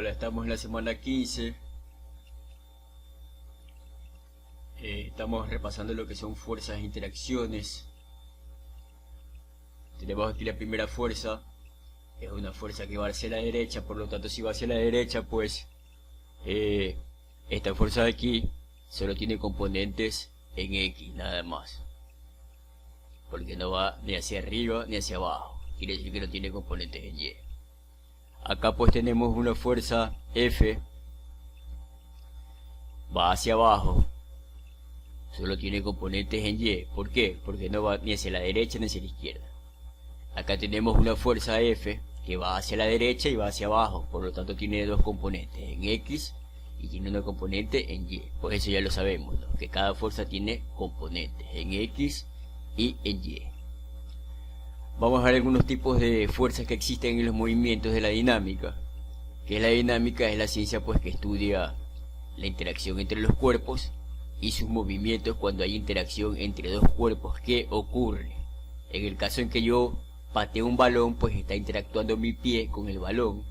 Hola, estamos en la semana 15. Estamos repasando lo que son fuerzas e interacciones. Tenemos aquí la primera fuerza. Es una fuerza que va hacia la derecha, por lo tanto si va hacia la derecha, pues esta fuerza de aquí solo tiene componentes en X, nada más. Porque no va ni hacia arriba ni hacia abajo. Quiere decir que no tiene componentes en Y. Acá pues tenemos una fuerza F. Va hacia abajo. Solo tiene componentes en Y. ¿Por qué? Porque no va ni hacia la derecha ni hacia la izquierda. Acá tenemos una fuerza F que va hacia la derecha y va hacia abajo. Por lo tanto tiene dos componentes en X y tiene una componente en Y. Pues eso ya lo sabemos, ¿no? Que cada fuerza tiene componentes en X y en Y. Vamos a ver algunos tipos de fuerzas que existen en los movimientos de la dinámica. Que la dinámica es la ciencia pues que estudia la interacción entre los cuerpos y sus movimientos cuando hay interacción entre dos cuerpos. ¿Qué ocurre? En el caso en que yo pateo un balón, pues está interactuando mi pie con el balón.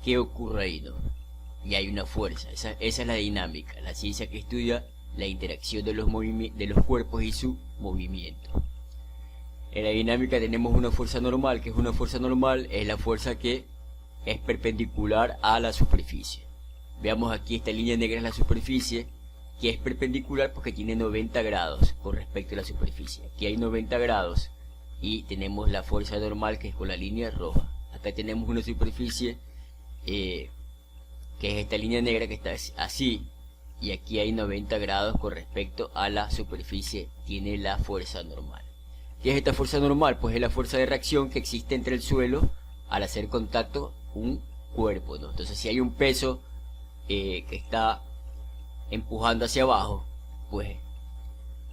¿Qué ocurre ahí, no? Y hay una fuerza. Esa es la dinámica, la ciencia que estudia la interacción de los cuerpos y su movimiento. En la dinámica tenemos una fuerza normal. ¿Qué es una fuerza normal? Es la fuerza que es perpendicular a la superficie. Veamos aquí, esta línea negra es la superficie, que es perpendicular porque tiene 90 grados con respecto a la superficie. Aquí hay 90 grados y tenemos la fuerza normal, que es con la línea roja. Acá tenemos una superficie que es esta línea negra que está así, y aquí hay 90 grados con respecto a la superficie. Tiene la fuerza normal. ¿Qué es esta fuerza normal? Pues es la fuerza de reacción que existe entre el suelo al hacer contacto un cuerpo, ¿no? Entonces si hay un peso que está empujando hacia abajo, pues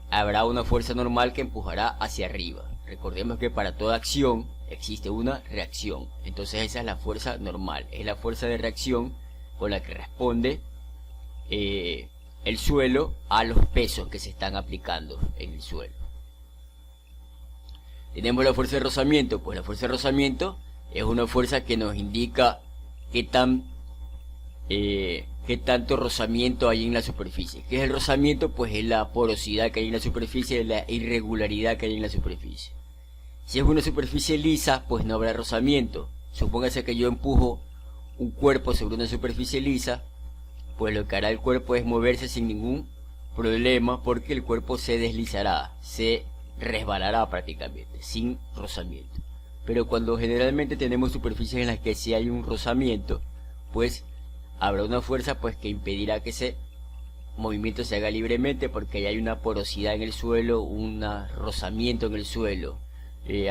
habrá una fuerza normal que empujará hacia arriba. Recordemos que para toda acción existe una reacción. Entonces esa es la fuerza normal. Es la fuerza de reacción con la que responde el suelo a los pesos que se están aplicando en el suelo. Tenemos la fuerza de rozamiento. Pues la fuerza de rozamiento es una fuerza que nos indica qué tanto rozamiento hay en la superficie. ¿Qué es el rozamiento? Pues es la porosidad que hay en la superficie, la irregularidad que hay en la superficie. Si es una superficie lisa, pues no habrá rozamiento. Supóngase que yo empujo un cuerpo sobre una superficie lisa, pues lo que hará el cuerpo es moverse sin ningún problema, porque el cuerpo se deslizará, se resbalará prácticamente, sin rozamiento. Pero cuando generalmente tenemos superficies en las que sí hay un rozamiento, pues habrá una fuerza pues que impedirá que ese movimiento se haga libremente, porque hay una porosidad en el suelo, un rozamiento en el suelo.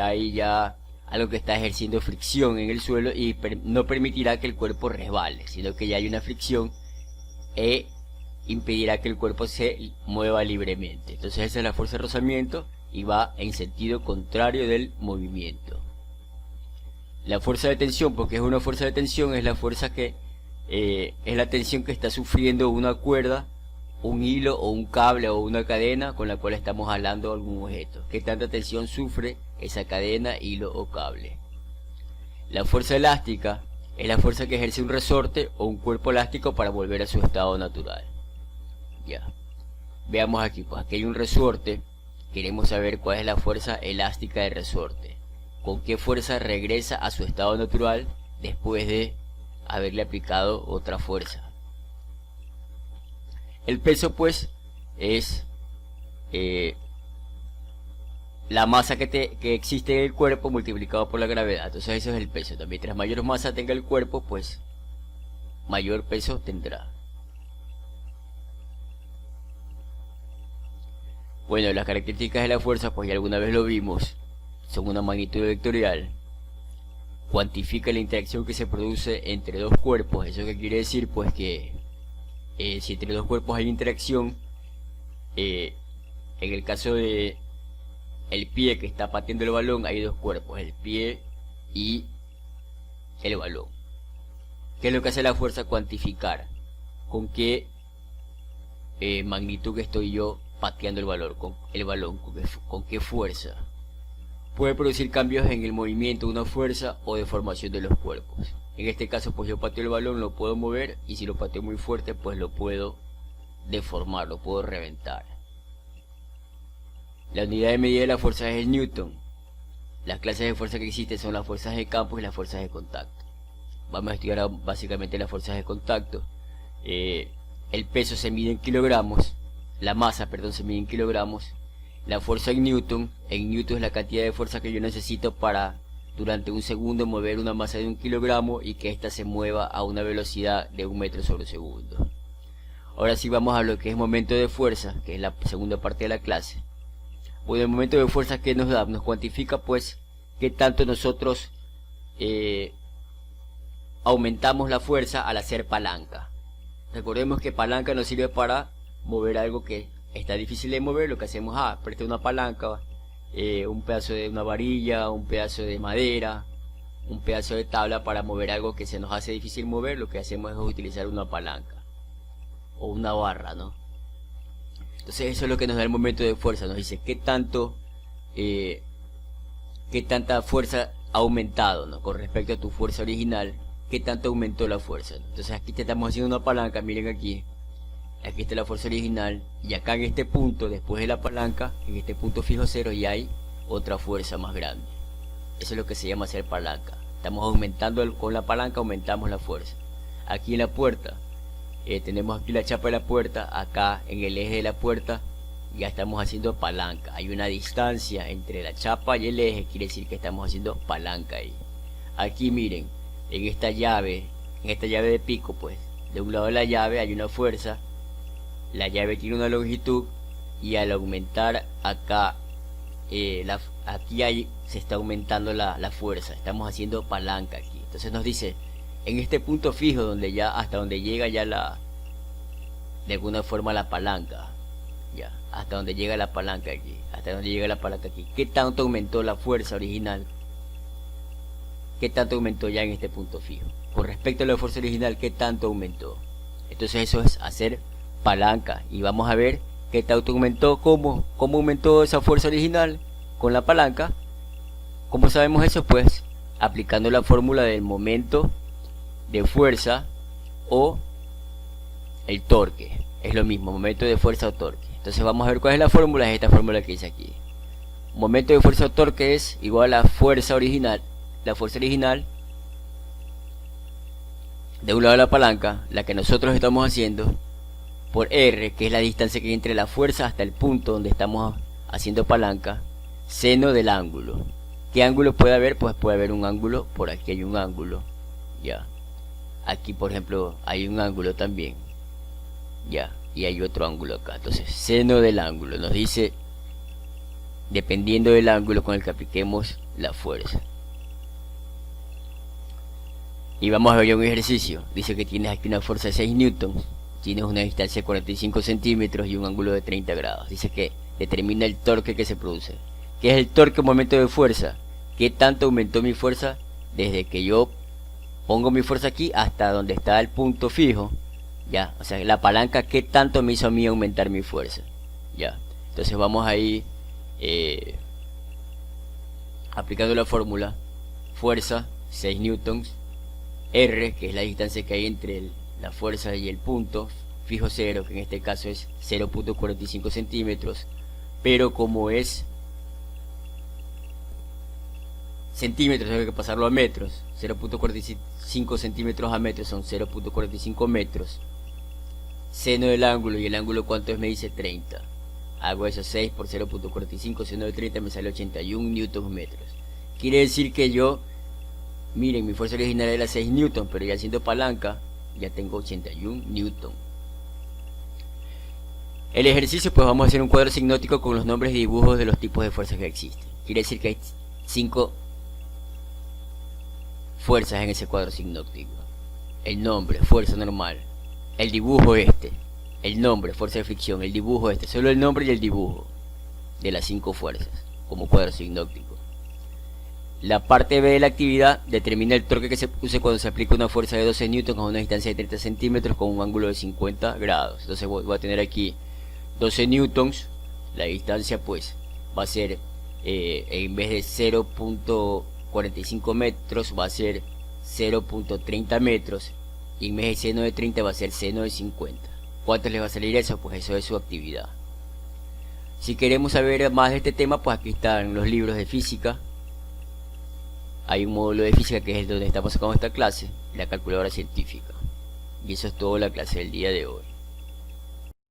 Hay ya algo que está ejerciendo fricción en el suelo y no permitirá que el cuerpo resbale, sino que ya hay una fricción e impedirá que el cuerpo se mueva libremente. Entonces esa es la fuerza de rozamiento y va en sentido contrario del movimiento. La fuerza de tensión, porque es una fuerza de tensión, es la fuerza que es la tensión que está sufriendo una cuerda, un hilo o un cable o una cadena con la cual estamos jalando algún objeto. ¿Qué tanta tensión sufre esa cadena, hilo o cable? La fuerza elástica es la fuerza que ejerce un resorte o un cuerpo elástico para volver a su estado natural. Ya. Veamos aquí, pues aquí hay un resorte. Queremos saber cuál es la fuerza elástica del resorte. ¿Con qué fuerza regresa a su estado natural después de haberle aplicado otra fuerza? El peso pues es la masa que existe en el cuerpo multiplicado por la gravedad. Entonces eso es el peso. Mientras mayor masa tenga el cuerpo, pues mayor peso tendrá. Bueno, las características de la fuerza, pues ya alguna vez lo vimos, son una magnitud vectorial. Cuantifica la interacción que se produce entre dos cuerpos. ¿Eso qué quiere decir? Pues que si entre dos cuerpos hay interacción, en el caso de el pie que está pateando el balón, hay dos cuerpos, el pie y el balón. ¿Qué es lo que hace la fuerza? Cuantificar con qué magnitud que estoy yo pateando el balón, con qué fuerza. Puede producir cambios en el movimiento de una fuerza o deformación de los cuerpos. En este caso pues yo pateo el balón, lo puedo mover, y si lo pateo muy fuerte pues lo puedo deformar, lo puedo reventar. La unidad de medida de la fuerza es el Newton. Las clases de fuerza que existen son las fuerzas de campo y las fuerzas de contacto. Vamos a estudiar básicamente las fuerzas de contacto. El peso se mide en kilogramos, la masa, perdón, se mide en kilogramos. La fuerza en Newton es la cantidad de fuerza que yo necesito para durante un segundo mover una masa de 1 kilogramo y que ésta se mueva a una velocidad de 1 metro sobre segundo. Ahora sí vamos a lo que es momento de fuerza, que es la segunda parte de la clase. Bueno, el momento de fuerza que nos da, nos cuantifica pues qué tanto nosotros aumentamos la fuerza al hacer palanca. Recordemos que palanca nos sirve para mover algo que está difícil de mover. Lo que hacemos, presta una palanca, un pedazo de una varilla, un pedazo de madera, un pedazo de tabla para mover algo que se nos hace difícil mover. Lo que hacemos es utilizar una palanca o una barra, ¿no? Entonces eso es lo que nos da el momento de fuerza. Nos dice qué tanta fuerza ha aumentado, ¿no? Con respecto a tu fuerza original, qué tanto aumentó la fuerza, ¿no? Entonces aquí te estamos haciendo una palanca, miren aquí está la fuerza original, y acá en este punto, después de la palanca, en este punto fijo 0, ya hay otra fuerza más grande. Eso es lo que se llama hacer palanca. Estamos aumentando con la palanca, aumentamos la fuerza. Aquí en la puerta, tenemos aquí la chapa de la puerta, acá en el eje de la puerta ya estamos haciendo palanca. Hay una distancia entre la chapa y el eje, quiere decir que estamos haciendo palanca ahí. Aquí miren, en esta llave de pico, pues de un lado de la llave hay una fuerza, la llave tiene una longitud, y al aumentar acá se está aumentando la fuerza, estamos haciendo palanca aquí. Entonces nos dice en este punto fijo, donde ya hasta donde llega ya de alguna forma la palanca, ya hasta donde llega la palanca aquí, qué tanto aumentó la fuerza original, qué tanto aumentó ya en este punto fijo con respecto a la fuerza original, qué tanto aumentó. Entonces eso es hacer palanca, y vamos a ver qué tanto aumentó, cómo aumentó esa fuerza original con la palanca. ¿Cómo sabemos eso? Pues aplicando la fórmula del momento de fuerza o el torque, es lo mismo, momento de fuerza o torque. Entonces vamos a ver cuál es la fórmula, es esta fórmula que dice aquí. Momento de fuerza o torque es igual a fuerza original, la fuerza original de un lado de la palanca, la que nosotros estamos haciendo, por R, que es la distancia que hay entre la fuerza hasta el punto donde estamos haciendo palanca, seno del ángulo. ¿Qué ángulo puede haber? Pues puede haber un ángulo, por aquí hay un ángulo, ya. Aquí por ejemplo hay un ángulo también, ya, y hay otro ángulo acá. Entonces seno del ángulo nos dice, dependiendo del ángulo con el que apliquemos la fuerza. Y vamos a ver un ejercicio. Dice que tienes aquí una fuerza de 6 newtons, tienes una distancia de 45 centímetros y un ángulo de 30 grados. Dice que determina el torque que se produce. ¿Qué es el torque momento de fuerza? ¿Qué tanto aumentó mi fuerza desde que yo pongo mi fuerza aquí hasta donde está el punto fijo? Ya, o sea, la palanca, ¿qué tanto me hizo a mí aumentar mi fuerza? Ya, entonces vamos ahí aplicando la fórmula. Fuerza 6 newtons, R, que es la distancia que hay entre la fuerza y el punto fijo 0, que en este caso es 0.45 centímetros, pero como es centímetros hay que pasarlo a metros. 0.45 centímetros a metros son 0.45 metros. Seno del ángulo, y el ángulo ¿cuánto es? Me dice 30. Hago eso, 6 por 0.45, seno de 30 me sale 81 newtons metros. Quiere decir que yo, miren, mi fuerza original era 6 newtons, pero ya haciendo palanca ya tengo 81 newtons. El ejercicio, pues vamos a hacer un cuadro signótico con los nombres y dibujos de los tipos de fuerzas que existen. Quiere decir que hay 5 fuerzas en ese cuadro signótico. El nombre, fuerza normal. El dibujo el nombre, fuerza de fricción. El dibujo solo el nombre y el dibujo de las 5 fuerzas como cuadro signótico. La parte B de la actividad determina el torque que se produce cuando se aplica una fuerza de 12 newtons a una distancia de 30 centímetros con un ángulo de 50 grados. Entonces voy a tener aquí 12 newtons. La distancia pues va a ser, en vez de 0.45 metros, va a ser 0.30 metros, y en vez de seno de 30 va a ser seno de 50. ¿Cuánto les va a salir eso? Pues eso es su actividad. Si queremos saber más de este tema, pues aquí están los libros de física. Hay un módulo de física que es donde estamos sacando esta clase, la calculadora científica. Y eso es toda la clase del día de hoy.